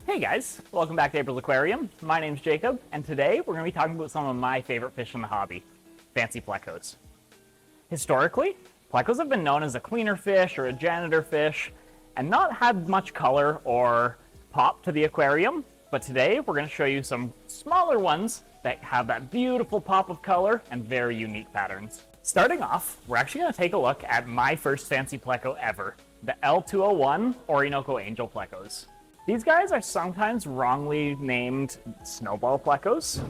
Hey guys, welcome back to April's Aquarium. My name's Jacob, and today we're going to be talking about some of my favorite fish in the hobby, fancy plecos. Historically, plecos have been known as a cleaner fish or a janitor fish, and not had much color or pop to the aquarium, but today we're going to show you some smaller ones that have that beautiful pop of color and very unique patterns. Starting off, we're actually going to take a look at my first fancy pleco ever, the L201 Orinoko Angel plecos. These guys are sometimes wrongly named snowball plecos.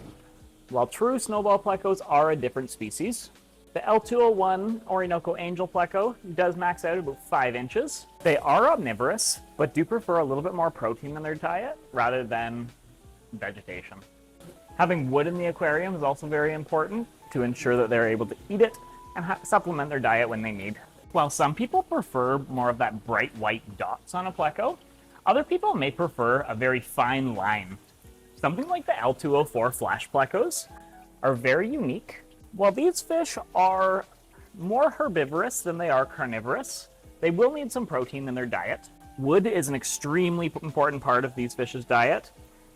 While true snowball plecos are a different species, the L201 Orinoko Angel pleco does max out at about 5 inches. They are omnivorous, but do prefer a little bit more protein in their diet rather than vegetation. Having wood in the aquarium is also very important to ensure that they're able to eat it and supplement their diet when they need. While some people prefer more of that bright white dots on a pleco, other people may prefer a very fine line. Something like the L24 Flash plecos are very unique. While these fish are more herbivorous than they are carnivorous, they will need some protein in their diet. Wood is an extremely important part of these fish's diet,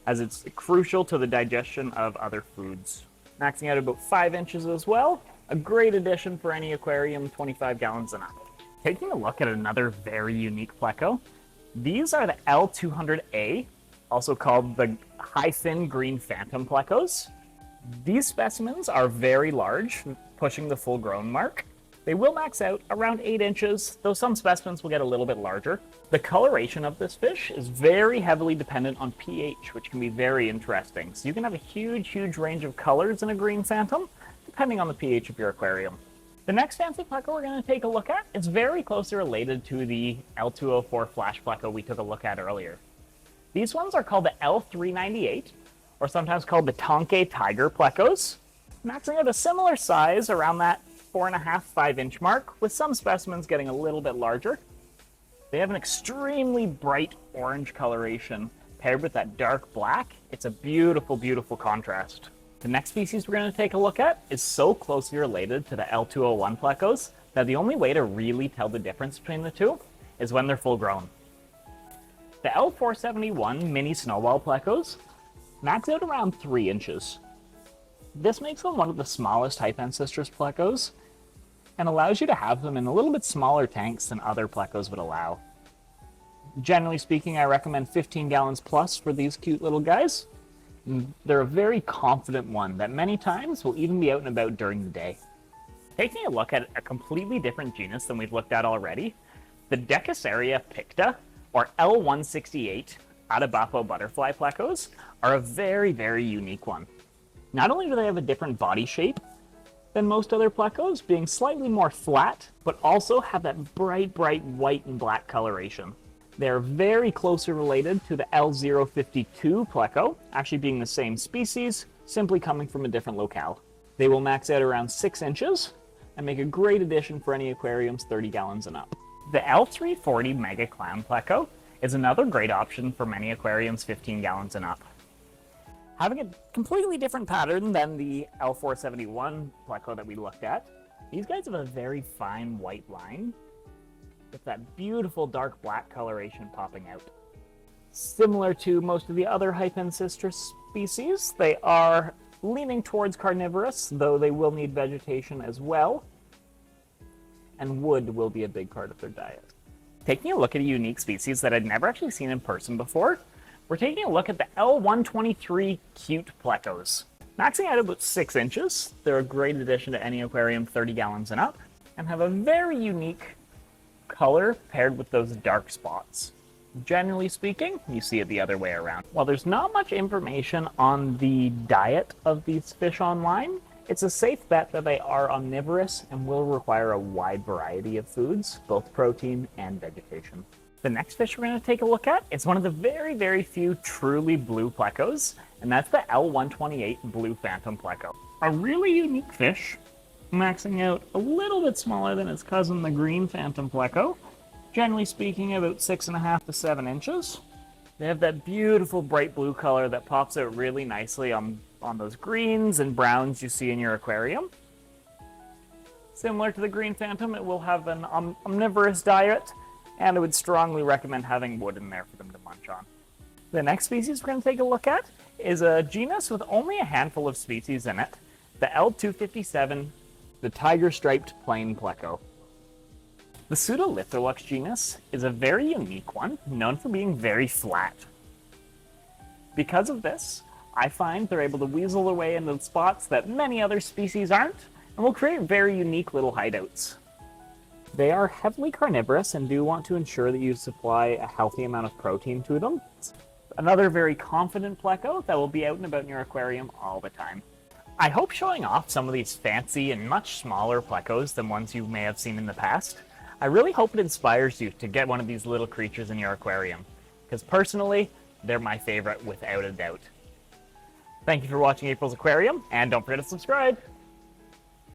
as it's crucial to the digestion of other foods. Maxing out at about 5 inches as well, a great addition for any aquarium 25 gallons and up. Taking a look at another very unique pleco, these are the L200A, also called the high-fin green phantom plecos. These specimens are very large, pushing the full-grown mark. They will max out around 8 inches, though some specimens will get a little bit larger. The coloration of this fish is very heavily dependent on pH, which can be very interesting. So you can have a huge range of colors in a green phantom, depending on the pH of your aquarium. The next fancy pleco we're going to take a look at is very closely related to the L204 Flash pleco we took a look at earlier. These ones are called the L398, or sometimes called the Tonke Tiger plecos, maxing out a similar size around that 4.5–5 inch mark, with some specimens getting a little bit larger. They have an extremely bright orange coloration paired with that dark black. It's a beautiful contrast. The next species we're going to take a look at is so closely related to the L201 plecos that the only way to really tell the difference between the two is when they're full grown. The L471 mini snowball plecos max out around 3 inches. This makes them one of the smallest hypensistrus plecos and allows you to have them in a little bit smaller tanks than other plecos would allow. Generally speaking, I recommend 15 gallons plus for these cute little guys. They're a very confident one that many times will even be out and about during the day. Taking a look at a completely different genus than we've looked at already, the Decasaria picta, or L168 Atabapo butterfly plecos, are a very unique one. Not only do they have a different body shape than most other plecos, being slightly more flat, but also have that bright white and black coloration. They're very closely related to the L052 pleco, actually being the same species, simply coming from a different locale. They will max out around 6 inches and make a great addition for any aquariums 30 gallons and up. The L340 Mega Clown pleco is another great option for many aquariums 15 gallons and up. Having a completely different pattern than the L471 pleco that we looked at, these guys have a very fine white line with that beautiful dark black coloration popping out. Similar to most of the other hypensistrus species, they are leaning towards carnivorous, though they will need vegetation as well, and wood will be a big part of their diet. Taking a look at a unique species that I'd never actually seen in person before, we're taking a look at the L123 cute plecos. Maxing out about 6 inches, they're a great addition to any aquarium 30 gallons and up, and have a very unique color paired with those dark spots. Generally speaking, you see it the other way around. While there's not much information on the diet of these fish online, it's a safe bet that they are omnivorous and will require a wide variety of foods, both protein and vegetation. The next fish we're going to take a look at is one of the very few truly blue plecos, and that's the L128 Blue Phantom pleco. A really unique fish, maxing out a little bit smaller than its cousin, the Green Phantom pleco. Generally speaking, about 6.5 to 7 inches. They have that beautiful bright blue color that pops out really nicely on those greens and browns you see in your aquarium. Similar to the Green Phantom, it will have an omnivorous diet, and I would strongly recommend having wood in there for them to munch on. The next species we're going to take a look at is a genus with only a handful of species in it, the L257, the tiger-striped plain Pleco. The Pseudolitholux genus is a very unique one, known for being very flat. Because of this, I find they're able to weasel their way into spots that many other species aren't, and will create very unique little hideouts. They are heavily carnivorous and do want to ensure that you supply a healthy amount of protein to them. Another very confident Pleco that will be out and about in your aquarium all the time. I hope showing off some of these fancy and much smaller Plecos than ones you may have seen in the past. I really hope it inspires you to get one of these little creatures in your aquarium, because personally, they're my favorite without a doubt. Thank you for watching April's Aquarium, and don't forget to subscribe!